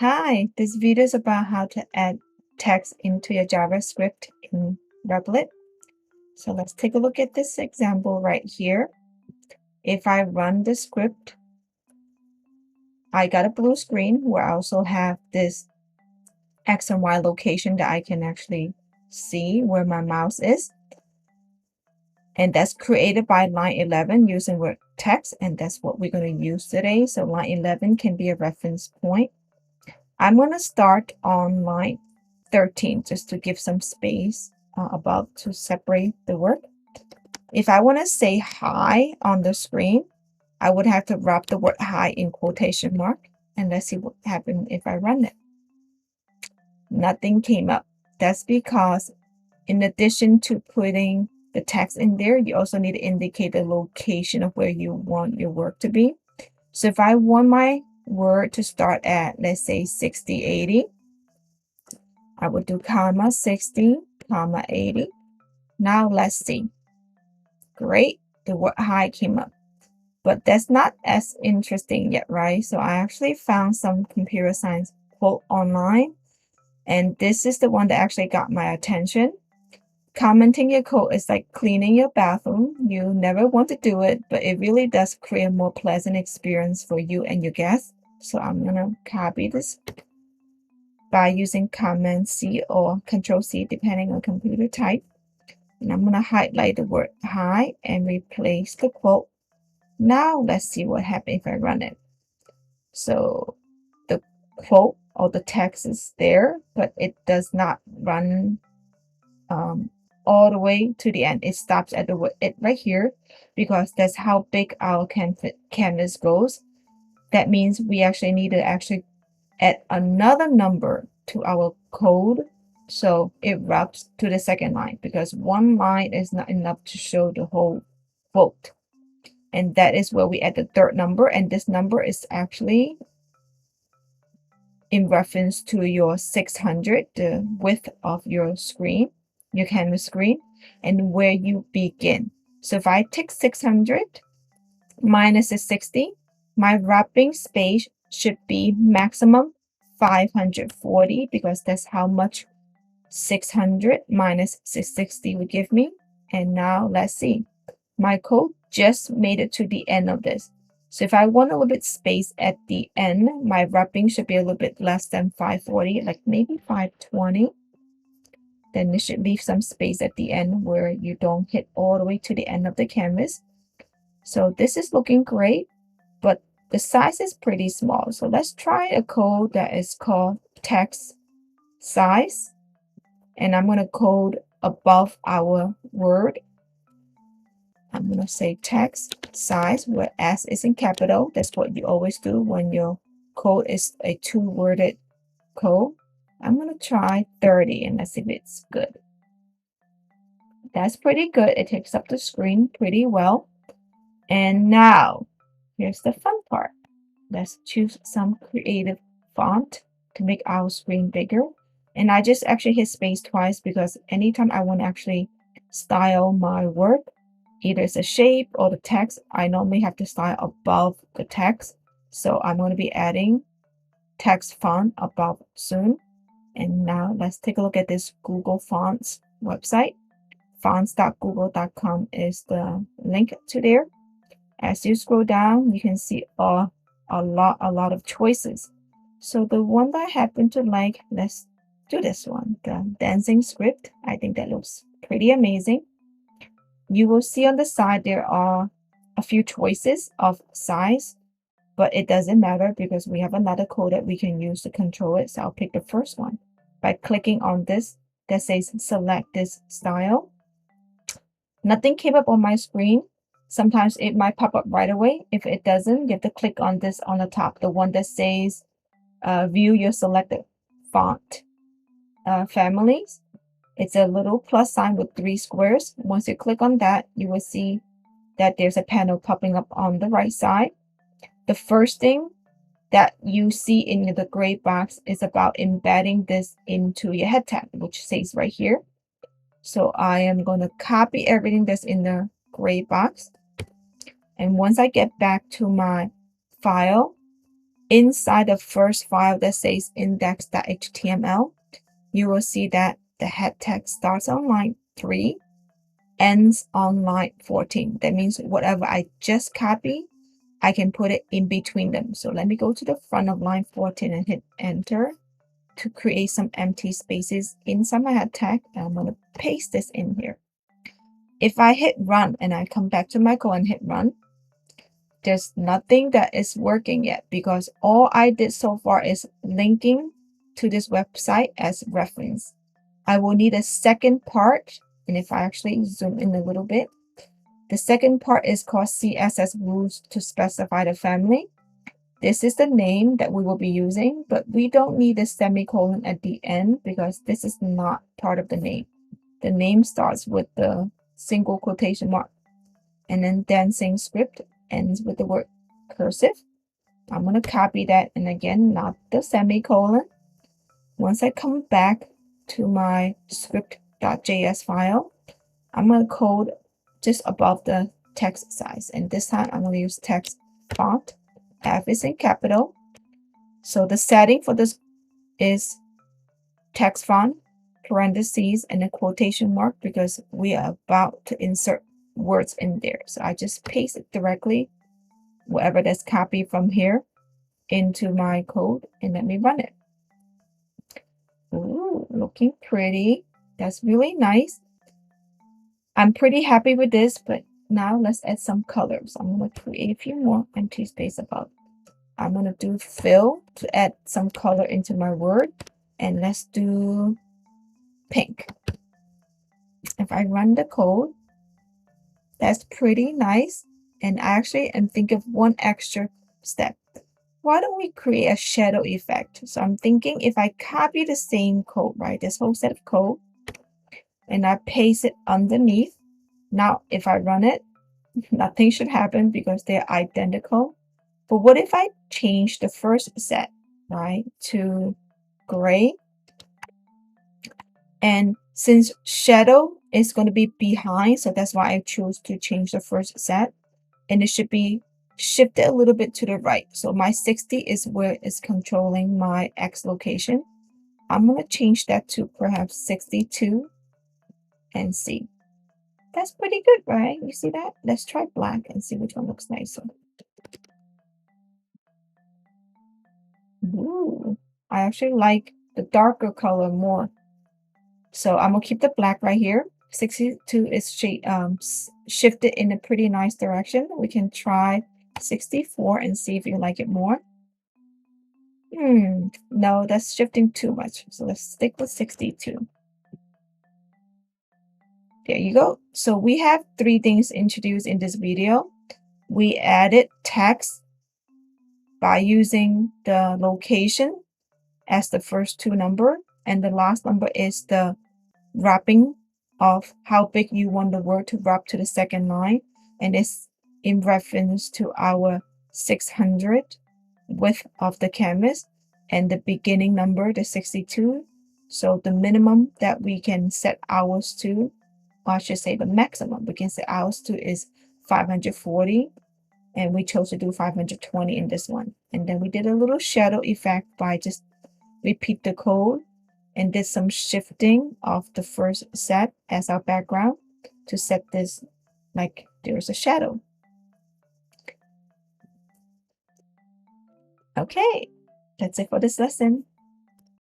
Hi, this video is about how to add text into your JavaScript in Replit. So let's take a look at this example right here. If I run the script, I got a blue screen where I also have this X and Y location that I can actually see where my mouse is. And that's created by line 11 using word text, and that's what we're going to use today. So line 11 can be a reference point. I'm going to start on line 13 just to give some space above to separate the word. If I want to say hi on the screen, I would have to wrap the word hi in quotation mark. And let's see what happens if I run it. Nothing came up. That's because in addition to putting the text in there, you also need to indicate the location of where you want your word to be. So if I want my word to start at, let's say 60, 80, I would do comma 60, comma 80. Now let's see. Great, the word hi came up. But that's not as interesting yet, right? So I actually found some computer science quote online, and this is the one that actually got my attention. Commenting your code is like cleaning your bathroom. You never want to do it, but it really does create a more pleasant experience for you and your guests. So I'm going to copy this by using Command C or Control C, depending on computer type. And I'm going to highlight the word hi and replace the quote. Now let's see what happens if I run it. So the quote or the text is there, but it does not run all the way to the end. It stops at the word it right here because that's how big our canvas goes. That means we actually need to add another number to our code so it wraps to the second line, because one line is not enough to show the whole quote. And that is where we add the third number, and this number is actually in reference to your 600, the width of your screen, your canvas screen, and where you begin. So if I take 600 minus the 60, my wrapping space should be maximum 540, because that's how much 600 minus 660 would give me. And now let's see. My code just made it to the end of this. So if I want a little bit space at the end, my wrapping should be a little bit less than 540, like maybe 520. Then it should leave some space at the end where you don't hit all the way to the end of the canvas. So this is looking great, but the size is pretty small. So let's try a code that is called text size. And I'm going to code above our word. I'm going to say text size where S is in capital. That's what you always do when your code is a two-worded code. I'm going to try 30 and let's see if it's good. That's pretty good. It takes up the screen pretty well. And now, here's the fun part. Let's choose some creative font to make our screen bigger. And I just actually hit space twice because anytime I want to actually style my word, either it's a shape or the text, I normally have to style above the text. So I'm going to be adding text font above soon. And now let's take a look at this Google Fonts website. Fonts.google.com is the link to there. As you scroll down, you can see a lot of choices. So the one that I happen to like, let's do this one, the dancing script. I think that looks pretty amazing. You will see on the side there are a few choices of size, but it doesn't matter because we have another code that we can use to control it. So I'll pick the first one by clicking on this that says select this style. Nothing came up on my screen. Sometimes it might pop up right away. If it doesn't, you have to click on this on the top, the one that says view your selected font families. It's a little plus sign with 3 squares. Once you click on that, you will see that there's a panel popping up on the right side. The first thing that you see in the gray box is about embedding this into your head tab, which says right here. So I am going to copy everything that's in the gray box. And once I get back to my file, inside the first file that says index.html, you will see that the head text starts on line 3, ends on line 14. That means whatever I just copied, I can put it in between them. So let me go to the front of line 14 and hit enter to create some empty spaces inside my head tag. And I'm going to paste this in here. If I hit run and I come back to my code and hit run, there's nothing that is working yet because all I did so far is linking to this website as reference. I will need a second part. And if I actually zoom in a little bit, the second part is called CSS rules to specify the family. This is the name that we will be using, but we don't need a semicolon at the end because this is not part of the name. The name starts with the single quotation mark, and then dancing script ends with the word cursive. I'm going to copy that, and again, not the semicolon. Once I come back to my script.js file, I'm going to code just above the text size, and this time I'm going to use text font. F is in capital. So the setting for this is text font, parentheses, and a quotation mark because we are about to insert words in there. So I just paste it directly, whatever that's copied from here, into my code, and let me run it. Ooh, looking pretty. That's really nice. I'm pretty happy with this, but now let's add some colors. I'm going to create a few more empty space above. I'm going to do fill to add some color into my word. And let's do pink. If I run the code, that's pretty nice. And I actually am thinking of one extra step. Why don't we create a shadow effect? So I'm thinking if I copy the same code, right, this whole set of code, and I paste it underneath. Now, if I run it, nothing should happen because they're identical. But what if I change the first set, right, to gray? And since shadow is going to be behind, so that's why I chose to change the first set. And it should be shifted a little bit to the right. So my 60 is where it's controlling my X location. I'm going to change that to perhaps 62 and see. That's pretty good, right? You see that? Let's try black and see which one looks nicer. Ooh, I actually like the darker color more. So I'm gonna keep the black right here. 62 is shifted in a pretty nice direction. We can try 64 and see if you like it more. No, that's shifting too much. So let's stick with 62. There you go. So we have 3 things introduced in this video. We added text by using the location as the first 2 number, and the last number is the wrapping of how big you want the word to wrap to the second line, and it's in reference to our 600 width of the canvas and the beginning number, the 62. So the minimum that we can set ours to, or I should say the maximum we can set ours to, is 540, and we chose to do 520 in this one. And then we did a little shadow effect by just repeat the code and did some shifting of the first set as our background to set this like there's a shadow. Okay, that's it for this lesson.